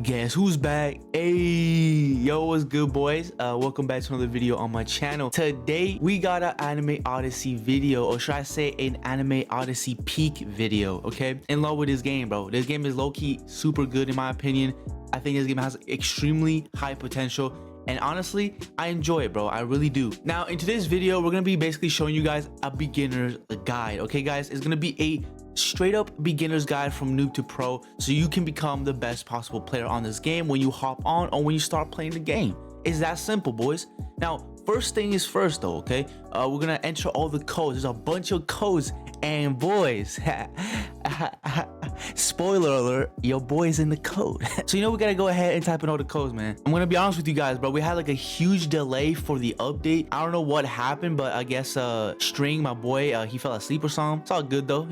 Guess who's back? Hey, yo, what's good, boys? Welcome back to another video on my channel. Today we got an Anime Odyssey video, or should I say an Anime Odyssey peak video. Okay, in love with this game, bro. This game is low-key super good in my opinion. I think this game has extremely high potential, and honestly, I enjoy it, bro. I really do. Now, in today's video, we're gonna be basically showing you guys a beginner's guide. Okay, guys, it's gonna be a straight up beginner's guide from noob to pro, so you can become the best possible player on this game when you hop on or when you start playing the game. It's that simple, boys. Now, first thing is first, though. Okay, we're gonna enter all the codes. There's a bunch of codes, and boys, spoiler alert, your boy's in the code. So we gotta go ahead and type in all the codes, man. I'm gonna be honest with you guys, bro. We had like a huge delay for the update. I don't know what happened, but I guess String, my boy, he fell asleep or something. It's all good though,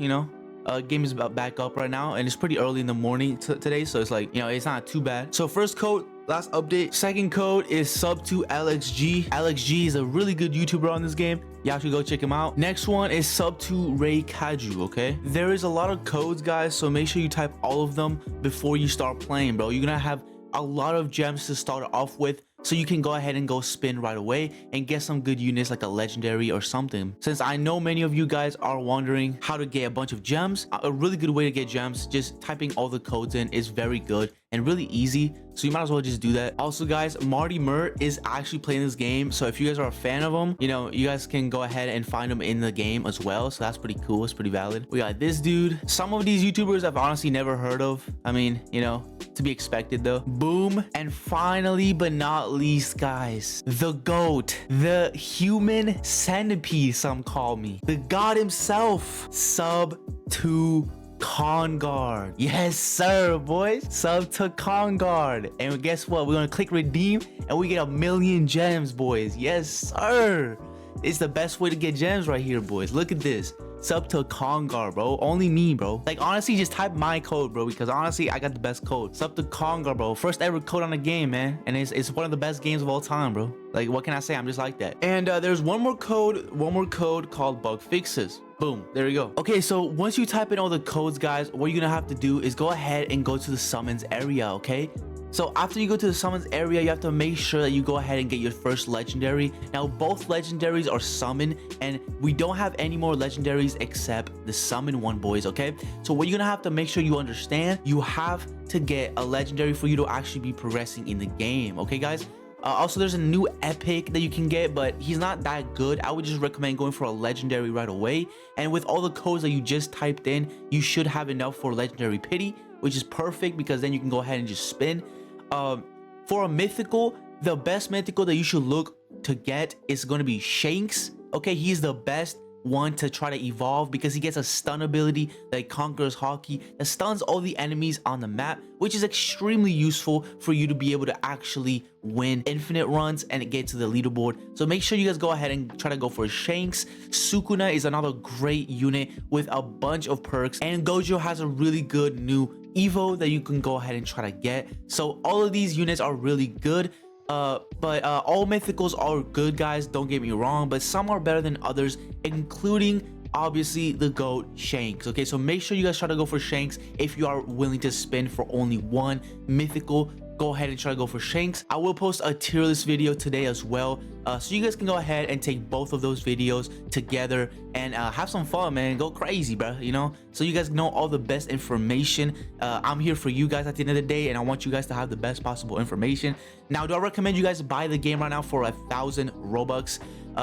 game is back up right now, and it's pretty early in the morning today, so it's like, it's not too bad. So first code, last update. Second code is sub2 LXG. LXG is a really good YouTuber on this game. Y'all should go check him out. Next one is sub2 Ray Kaju. Okay, there is a lot of codes, guys, so make sure you type all of them before you start playing, bro. You're gonna have a lot of gems to start off with, so you can go ahead and go spin right away and get some good units like a legendary or something. Since I know many of you guys are wondering how to get a bunch of gems, a really good way to get gems, just typing all the codes in is very good and really easy, so you might as well just do that. Also, guys, Marty Mur is actually playing this game, so if you guys are a fan of him, you guys can go ahead and find him in the game as well, so that's pretty cool. It's pretty valid. We got this dude. Some of these YouTubers I've honestly never heard of. I mean, to be expected though. Boom. And finally but not least, guys, the GOAT, the human centipede, some call me, the god himself, sub2 CONGARD. Yes sir, boys, sub to CONGARD. And guess what? We're gonna click redeem and we get 1,000,000 gems, boys. Yes sir, it's the best way to get gems right here, boys. Look at this. Sub to CONGARD, bro. Only me, bro. Like, honestly, just type my code, bro, because honestly, I got the best code. Sub to CONGARD, bro. First ever code on the game, man, and it's one of the best games of all time, bro. Like, what can I say? I'm just like that. And there's one more code called bug fixes. Boom, there you go. Okay, so once you type in all the codes, guys, what you're gonna have to do is go ahead and go to the summons area. Okay, so after you go to the summons area, you have to make sure that you go ahead and get your first legendary. Now, both legendaries are summoned, and we don't have any more legendaries except the summon one, boys. Okay, so what you're gonna have to make sure you understand, you have to get a legendary for you to actually be progressing in the game. Okay, guys. Also, there's a new epic that you can get, but he's not that good. I would just recommend going for a legendary right away. And with all the codes that you just typed in, you should have enough for legendary pity, which is perfect because then you can go ahead and just spin. For a mythical, the best mythical that you should look to get is going to be Shanks. Okay, he's the best one to try to evolve because he gets a stun ability that conquers hockey that stuns all the enemies on the map, which is extremely useful for you to be able to actually win infinite runs and get to the leaderboard. So make sure you guys go ahead and try to go for Shanks. Sukuna is another great unit with a bunch of perks, and Gojo has a really good new Evo that you can go ahead and try to get. So all of these units are really good. But all mythicals are good, guys, don't get me wrong, but some are better than others, including obviously the GOAT Shanks. Okay, so make sure you guys try to go for Shanks. If you are willing to spin for only one mythical, go ahead and try to go for Shanks. I will post a tier list video today as well, so you guys can go ahead and take both of those videos together and have some fun, man. Go crazy, bro, so you guys know all the best information. I'm here for you guys at the end of the day, and I want you guys to have the best possible information. Now, do I recommend you guys buy the game right now for 1,000 Robux?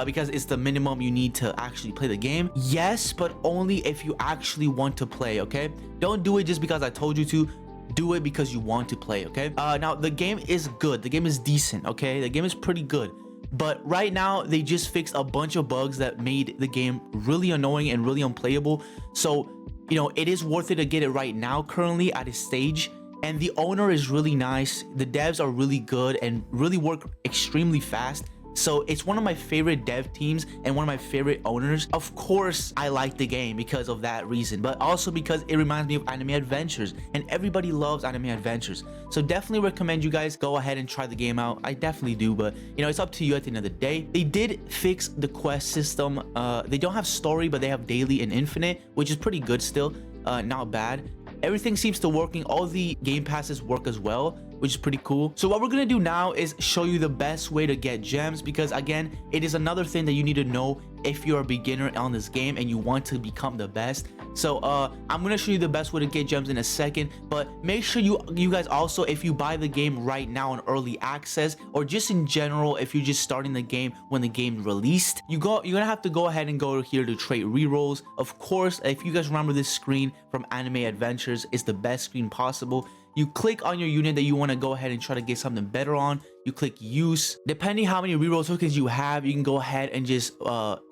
Because it's the minimum you need to actually play the game? Yes, but only if you actually want to play. Okay, don't do it just because I told you to. Do it because you want to play. Okay, now the game is good, the game is decent. Okay, the game is pretty good, but right now they just fixed a bunch of bugs that made the game really annoying and really unplayable. So it is worth it to get it right now, currently at this stage. And the owner is really nice, the devs are really good and really work extremely fast. So it's one of my favorite dev teams and one of my favorite owners. Of course, I like the game because of that reason, but also because it reminds me of anime adventures, and everybody loves anime adventures. So definitely recommend you guys go ahead and try the game out. I definitely do, but it's up to you at the end of the day. They did fix the quest system. They don't have story, but they have daily and infinite, which is pretty good still. Not bad. everything seems to working. All the game passes work as well, which is pretty cool. So what we're gonna do now is show you the best way to get gems, because again, it is another thing that you need to know if you're a beginner on this game and you want to become the best. So I'm gonna show you the best way to get gems in a second, but make sure you guys also, if you buy the game right now on early access, or just in general, if you're just starting the game when the game released, you're gonna have to go ahead and go here to trait rerolls. Of course, if you guys remember, this screen from Anime Adventures is the best screen possible. You click on your unit that you want to go ahead and try to get something better on. You click use. Depending how many reroll tokens you have, you can go ahead and just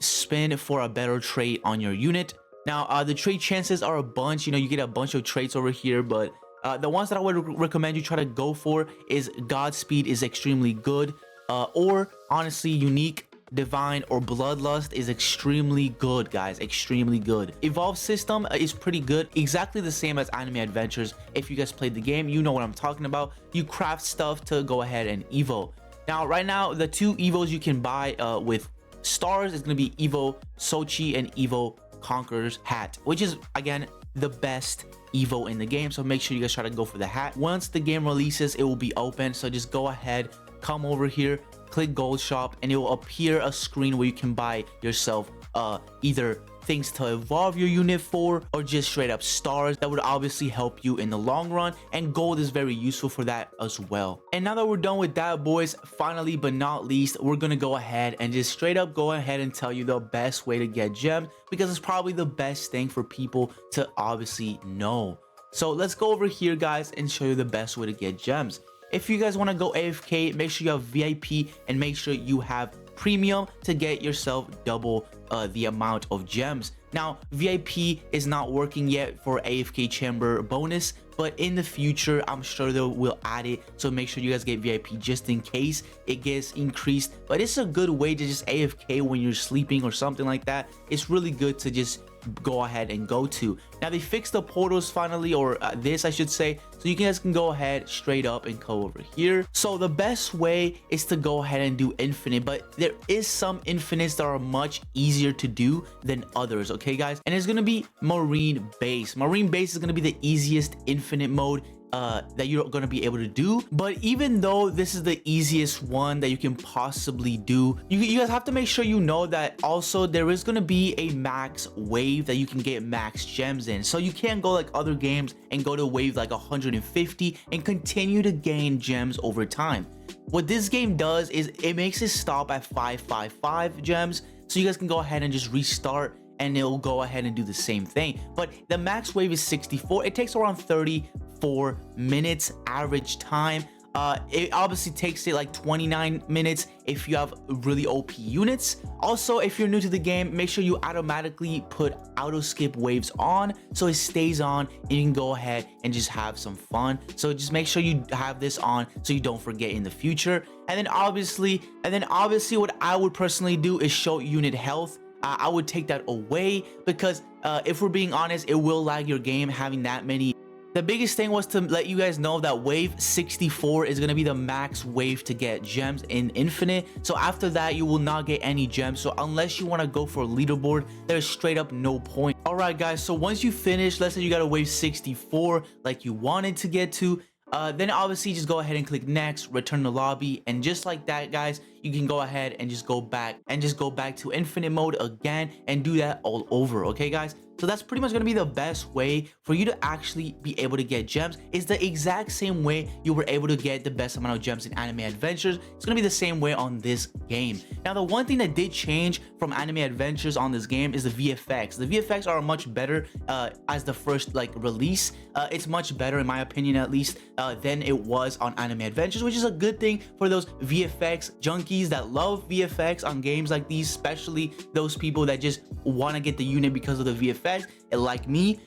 spin for a better trait on your unit. Now, the trait chances are a bunch. You know, you get a bunch of traits over here, but the ones that I would recommend you try to go for is Godspeed is extremely good, or honestly, Unique, Divine, or Bloodlust is extremely good, guys. Extremely good. Evolve system is pretty good, exactly the same as Anime Adventures. If you guys played the game, you know what I'm talking about. You craft stuff to go ahead and evo. Now, right now, the two evos you can buy with stars is going to be Evo Sochi and Evo Conqueror's hat, which is again the best evo in the game. So make sure you guys try to go for the hat. Once the game releases, it will be open, so just go ahead, come over here, click gold shop, and it will appear a screen where you can buy yourself either things to evolve your unit for, or just straight up stars that would obviously help you in the long run, and gold is very useful for that as well. And now that we're done with that, boys, finally but not least, we're gonna go ahead and just straight up go ahead and tell you the best way to get gems, because it's probably the best thing for people to obviously know. So let's go over here, guys, and show you the best way to get gems. If you guys want to go AFK, make sure you have VIP and make sure you have premium to get yourself double the amount of gems. Now, VIP is not working yet for AFK chamber bonus, but in the future, I'm sure they will add it. So make sure you guys get VIP just in case it gets increased. But it's a good way to just AFK when you're sleeping or something like that. It's really good to just go ahead and go to. Now, they fixed the portals finally, or this I should say, so you guys can go ahead straight up and go over here. So the best way is to go ahead and do infinite, but there is some infinites that are much easier to do than others, okay guys? And it's gonna be marine base. Marine base is gonna be the easiest infinite mode that you're going to be able to do. But even though this is the easiest one that you can possibly do, you guys have to make sure you know that also there is going to be a max wave that you can get max gems in. So you can't go like other games and go to wave like 150 and continue to gain gems over time. What this game does is it makes it stop at 555 gems, so you guys can go ahead and just restart and it'll go ahead and do the same thing. But the max wave is 64. It takes around 34 minutes average time. It obviously takes it like 29 minutes if you have really OP units. Also, if you're new to the game, make sure you automatically put auto skip waves on so it stays on and you can go ahead and just have some fun. So just make sure you have this on so you don't forget in the future. And then obviously what I would personally do is show unit health. I would take that away because if we're being honest, it will lag your game having that many. The biggest thing was to let you guys know that wave 64 is going to be the max wave to get gems in infinite. So after that, you will not get any gems. So unless you want to go for a leaderboard, there's straight up no point. All right, guys. So once you finish, let's say you got a wave 64 like you wanted to get to, then obviously just go ahead and click next, return to lobby, and just like that, guys, you can go ahead and just go back to infinite mode again and do that all over. Okay, guys? So that's pretty much going to be the best way for you to actually be able to get gems. It's the exact same way you were able to get the best amount of gems in Anime Adventures. It's going to be the same way on this game. Now, the one thing that did change from Anime Adventures on this game is the VFX. The VFX are much better as the first release. It's much better, in my opinion at least, than it was on Anime Adventures, which is a good thing for those VFX junkies that love VFX on games like these, especially those people that just want to get the unit because of the VFX. And like me,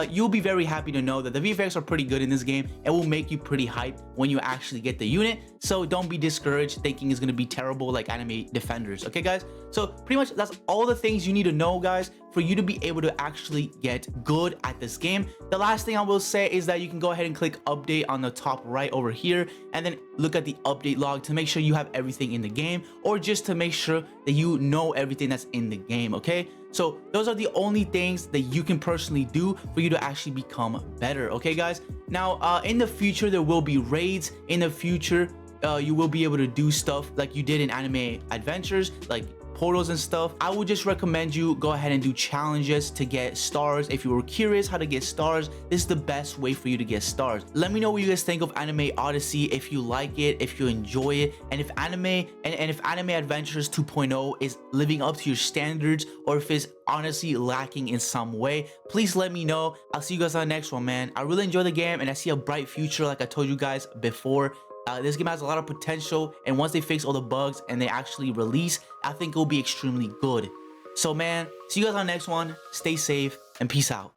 you'll be very happy to know that the VFX are pretty good in this game and will make you pretty hyped when you actually get the unit. So don't be discouraged thinking it's going to be terrible like Anime Defenders. Okay, guys? So pretty much that's all the things you need to know, guys, for you to be able to actually get good at this game. The last thing I will say is that you can go ahead and click update on the top right over here and then look at the update log to make sure you have everything in the game, or just to make sure that you know everything that's in the game. Okay, so those are the only things that you can can personally do for you to actually become better. Okay, guys. Now, in the future, there will be raids. In the future, you will be able to do stuff like you did in Anime Adventures, like portals and stuff. I would just recommend you go ahead and do challenges to get stars. If you were curious how to get stars, this is the best way for you to get stars. Let me know what you guys think of Anime Odyssey, if you like it, if you enjoy it, and if Anime Adventures 2.0 is living up to your standards, or if it's honestly lacking in some way. Please let me know. I'll see you guys on the next one, man. I really enjoy the game and I see a bright future, like I told you guys before. This game has a lot of potential, and once they fix all the bugs and they actually release, I think it'll be extremely good. So man, see you guys on the next one. Stay safe and peace out.